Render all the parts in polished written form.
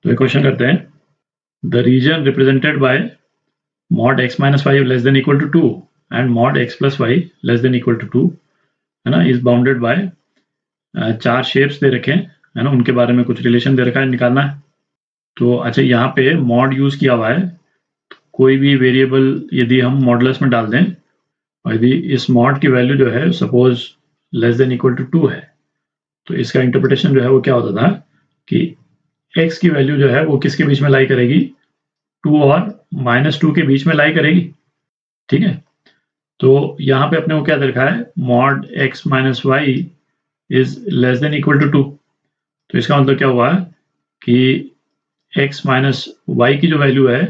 तो एक क्वेश्चन करते हैं, the region represented by mod x minus 5 less than equal to 2 and mod x plus y less than equal to 2 है ना, is bounded by 4 shapes दे रखे हैं, है ना, उनके बारे में कुछ रिलेशन दे रखा है, निकालना है। तो अच्छा, यहाँ पे मॉड यूज किया हुआ है, कोई भी वेरिएबल यदि हम मॉडुलस में डाल दें और यदि इस मॉड की वैल्यू जो है suppose less than equal to 2 है, तो इसका इंटरप्रिटेशन जो है वो क्या होता था कि x की वैल्यू जो है वो किसके बीच में लाई करेगी, 2 और -2 के बीच में लाई करेगी। ठीक है, तो यहाँ पे अपने को क्या दे रखा है, mod x minus y is less than equal to 2। तो इसका मतलब क्या हुआ कि x माइनस वाई की जो वैल्यू है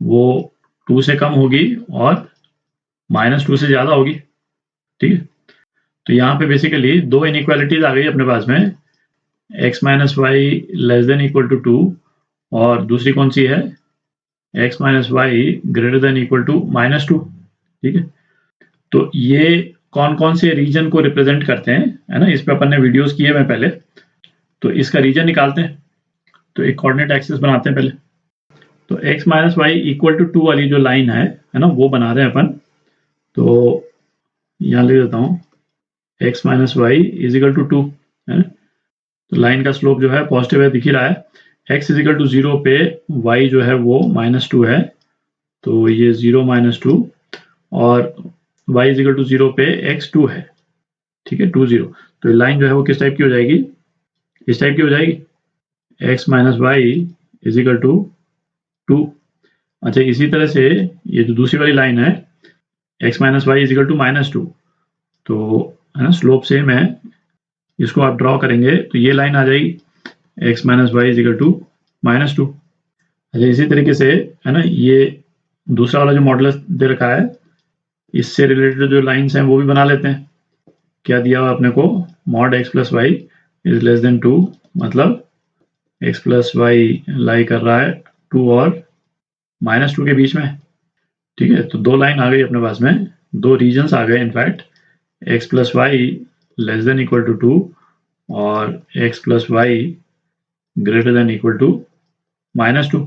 वो 2 से कम होगी और -2 से ज़्यादा होगी। ठीक है, तो यहाँ पे बेसिकली दो इनइक्वालिटीज आ गई अपने पास में, x minus y less than equal to 2 और दूसरी कौन सी है, x minus y greater than equal to -2। ठीक है, तो ये कौन कौन से रीजन को रिप्रेजेंट करते हैं, है ना, इस पे अपन ने वीडियोस किए हैं पहले। तो इसका रीजन निकालते हैं, तो एक कोऑर्डिनेट एक्सिस बनाते हैं पहले। तो x minus y equal to 2 वाली जो लाइन है ना, वो बना रहे हैं अपन। तो यहाँ लिख देता हूँ x minus y is equal to 2 है, तो लाइन का स्लोप जो है पॉजिटिव है, दिख ही रहा है। x इज इक्वल टू 0 पे y जो है वो -2 है, तो ये 0 -2 और y इज इक्वल टू 0 पे x 2 है। ठीक है, 2 0, तो लाइन जो है वो किस टाइप की हो जाएगी, इस टाइप की हो जाएगी, x minus y is equal to 2। अच्छा, इसी तरह से ये जो दूसरी वाली लाइन है x minus y is equal to -2, तो है ना, स्लोप सेम है, इसको आप ड्रॉ करेंगे तो ये लाइन आ जाएगी x minus y is equal to -2। अच्छा, इसी तरीके से है ना, ये दूसरा वाला जो मॉडुलस दे रखा है, इससे रिलेटेड जो लाइंस हैं वो भी बना लेते हैं। क्या दिया हुआ अपने को, mod x plus y is less than 2, मतलब x प्लस वाई लाई कर रहा है 2 और -2 के बीच में। ठीक है, तो दो लाइन आ गई अपने पास में, दो रीजन्स आ गए in fact, x plus y less than equal to 2 और x plus y greater than equal to -2।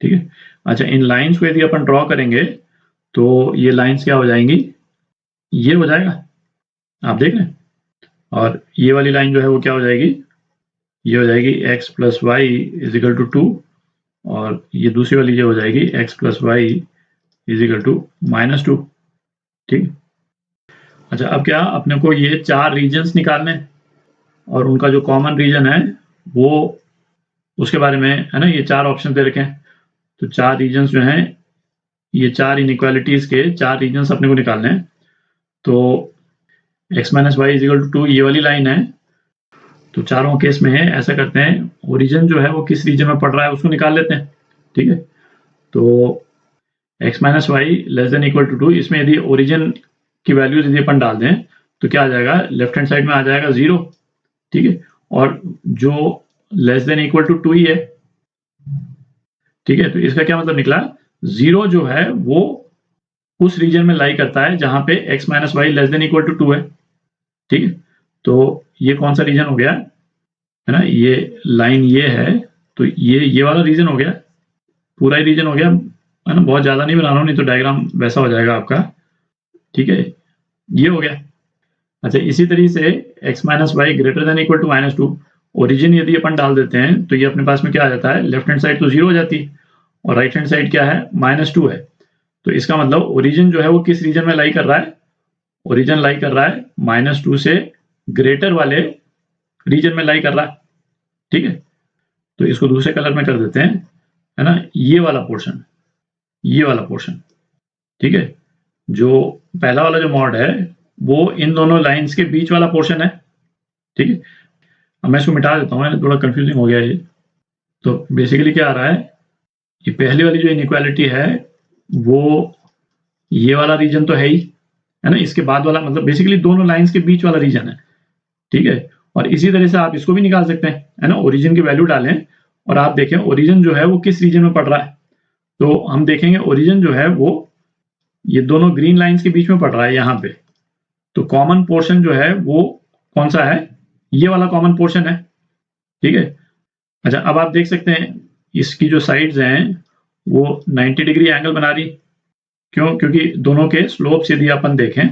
ठीक है, अच्छा, इन लाइंस को यदि अपन ड्रॉ करेंगे तो ये लाइंस क्या हो जाएंगी, ये हो जाएगा, आप देख रहे हैं, और ये वाली लाइन जो है वो क्या हो जाएगी, ये हो जाएगी x plus y is equal to 2 और ये दूसरी वाली जो हो जाएगी x plus y is equal to -2। ठीक, अच्छा, अब क्या अपने को ये 4 रीजन्स निकालने हैं और उनका जो कॉमन रीजन है वो, उसके बारे में है ना, ये 4 ऑप्शन दे रखे हैं। तो 4 रीजन्स जो हैं, ये 4 इनइक्वालिटीज के 4 रीजन्स अपने को निकालने हैं। तो x minus y is equal to 2 ये वाली लाइन है, तो चारों केस में है, ऐसा करते हैं, ओरिजिन जो है वो किस रीजन में पड़ रहा है उसको निकाल लेते हैं। ठीक है, तो x minus y less than equal to 2, इसमें यदि ओरिजिन की वैल्यूज यदि अपन डाल दें तो क्या आ जाएगा, लेफ्ट हैंड साइड में आ जाएगा 0। ठीक है, और जो लेस देन इक्वल टू 2 ही है। ठीक है, तो इसका क्या मतलब निकला, 0 जो है वो उस रीजन में लाई करता है जहां पे x minus y less than equal to 2 है। ठीक है, तो ये कौन सा रीजन हो गया, है ना, ये लाइन ये है, तो ये वाला रीजन हो गया, पूरा ही रीजन हो गया, है ना, बहुत ज्यादा नहीं बना रहा हूँ, नहीं तो डायग्राम वैसा हो जाएगा आपका। ठीक है, ये हो गया। अच्छा, इसी तरीके से x minus y greater than equal to -2, origin यदि अपन डाल देते हैं तो ये अपने पास में क्या आ जाता है, लेफ्ट हैंड साइड तो 0 हो जाती है और राइट हैंड साइड क्या है, -2 है। तो इसका मतलब ओरिजिन जो है वो किस रीजन में लाई कर रहा है, ओरिजिन लाई कर रहा है -2 से ग्रेटर वाले रीजन में लाई कर रहा है। ठीक है, तो इसको दूसरे कलर में कर देते हैं, है ना, ये वाला पोर्शन, ये वाला पोर्शन। ठीक है, जो पहला वाला जो मॉड है वो इन दोनों लाइंस के बीच वाला पोर्शन है। ठीक है, अब मैं इसको मिटा देता हूँ, थोड़ा कंफ्यूजिंग हो गया ये। तो बेसिकली क्या आ रहा है, ये पहली वाली जो इनइक्वालिटी है वो ये वाला रीजन तो है ही, है ना, इसके बाद वाला मतलब बेसिकली दोनों लाइंस के बीच वाला रीजन है। ठीक है, और इसी तरह से आप इसको भी निकाल सकते हैं, है ना, ओरिजिन की वैल्यू डालें और आप देखें ओरिजिन जो है वो किस रीजन में पड़ रहा है। तो हम देखेंगे ओरिजिन जो है वो ये दोनों ग्रीन लाइंस के बीच में पड़ रहा है यहाँ पे। तो कॉमन पोर्शन जो है वो कौन सा है, ये वाला कॉमन पोर्शन है। ठीक है, अच्छा, अब आप देख सकते हैं इसकी जो साइड्स हैं वो 90 डिग्री एंगल बना रही। क्यों? क्योंकि दोनों के स्लोप्स यदि अपन देखें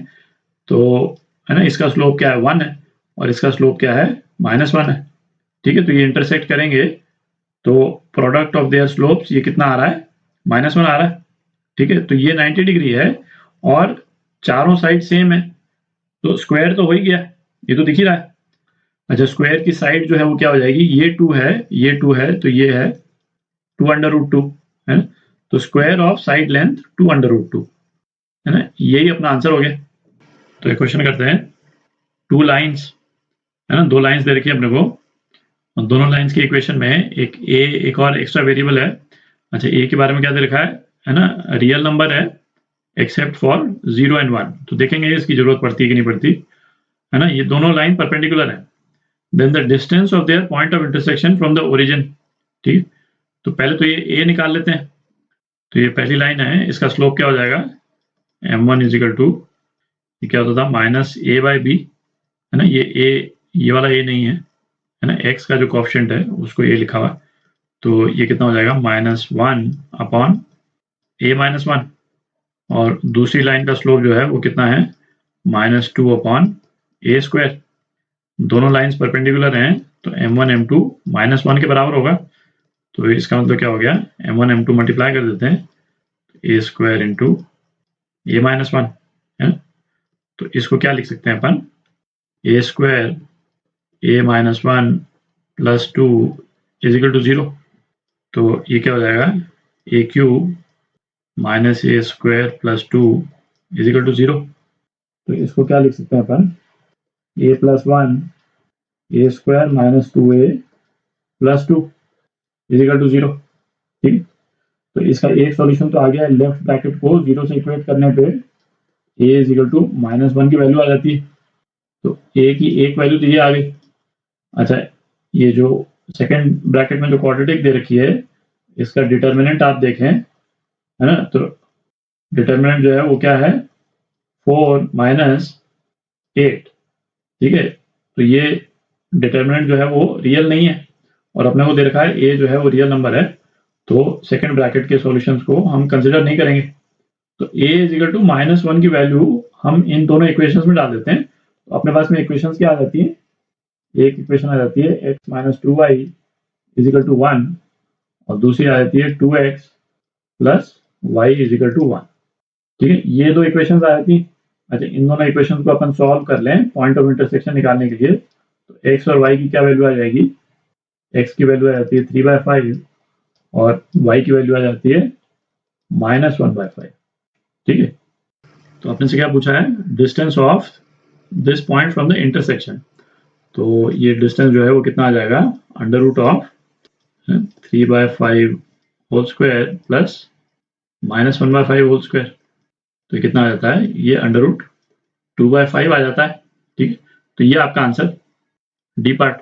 तो है ना, इसका स्लोप क्या है 1 है और इसका स्लोप क्या है -1 है। ठीक है, तो ये इंटरसेक्ट करेंगे तो प्रोडक्ट ऑफ देयर स्लोप्स ये कितना आ रहा है -1 आ रहा है। ठीक है, तो ये 90 डिग्री है और चारों साइड सेम है, तो स्क्वायर तो हो ही गया, ये तो दिख ही रहा है। अच्छा, स्क्वायर की साइड जो है वो क्या हो जाएगी, ये 2 है, ये 2 है, तो ये है 2√2 है ना, तो स्क्वायर ऑफ साइड लेंथ 2√2 है ना, यही अपना आंसर हो गया। तो एक क्वेश्चन करते हैं, 2 लाइन्स है ना, 2 लाइन्स दे रखी है अपने को और दोनों लाइन्स के इक्वेशन में एक ए, एक और एक्स्ट्रा वेरिएबल है। अच्छा, ए के बारे में क्या दे रखा है ना, रियल नंबर है एक्सेप्ट फॉर 0 एंड 1, तो देखेंगे इसकी जरूरत पड़ती है कि नहीं पड़ती है ना। ये दोनों लाइन परपेंडिकुलर है, then the distance of their point of intersection from the origin. ठीक, तो पहले तो ये ए निकाल लेते हैं। तो ये पहली लाइन है, इसका स्लोप क्या हो जाएगा m1 इजिकल टू, ये क्या होता था -a/b है ना, ये a, ये वाला a नहीं है ना, x का जो कोएफिशिएंट है उसको a लिखा हुआ, तो ये कितना हो जाएगा -1/a-1 और दूसरी लाइन का स्लोप जो है वो कितना है -2/a²। दोनों लाइंस परपेंडिकुलर हैं तो m1 m2 -1 के बराबर होगा, तो इसका मतलब क्या हो गया m1 m2 मल्टीप्लाई कर देते हैं a² इंटू a-1 है, तो इसको क्या लिख सकते हैं अपन a² a-1 plus 2 equal to 0, तो ये क्या हो जाएगा a³ minus a² plus 2 equal to 0, तो इसको क्या लिख सकते हैं अपन a+1 a² minus 2a plus 2 equal to 0। ठीक, तो इसका एक सॉल्यूशन तो आ गया, लेफ्ट ब्रैकेट को 0 से इक्वेट करने पे a इजिकल टू -1 की वैल्यू आ जाती है, तो a की एक वैल्यू तो ये आ गई। अच्छा, ये जो सेकंड ब्रैकेट में जो क्वाड्रेटिक दे रखी है इसका डिटर्मिनेंट आप देखें है ना, तो डिटर्मिनेंट जो है वो क्या है 4 - 8। ठीक है, तो ये डिटर्मिनेंट जो है वो रियल नहीं है और अपने को दे रखा है a जो है वो रियल नंबर है, तो सेकंड ब्रैकेट के सॉल्यूशंस को हम कंसिडर नहीं करेंगे। तो a इजिकल टू -1 की वैल्यू हम इन दोनों इक्वेशंस में डाल देते हैं, तो अपने पास में इक्वेशंस क्या आ जाती है, एक इक्वेशन आ जाती है x - 2y इजिकल टू 1 और दूसरी आ जाती है 2x plus y is equal to 1। ठीक है, ये दो इक्वेशंस आ जाती हैं। अच्छा, इन दोनों इक्वेशंस को अपन सॉल्व कर लें पॉइंट ऑफ इंटरसेक्शन निकालने के लिए, तो x और y की क्या वैल्यू आ जाएगी, x की वैल्यू आ जाती है 3/5 और y की वैल्यू आ जाती है -1/5। ठीक है, तो आपने से क्या पूछा है distance of this point from the intersection, तो ये डिस्टेंस जो है वो कितना आ जाएगा √3/5 whole square plus -1/5 whole square, तो ये कितना आ जाता है ये √2/5 आ जाता है। ठीक है, तो ये आपका आंसर डी पार्ट।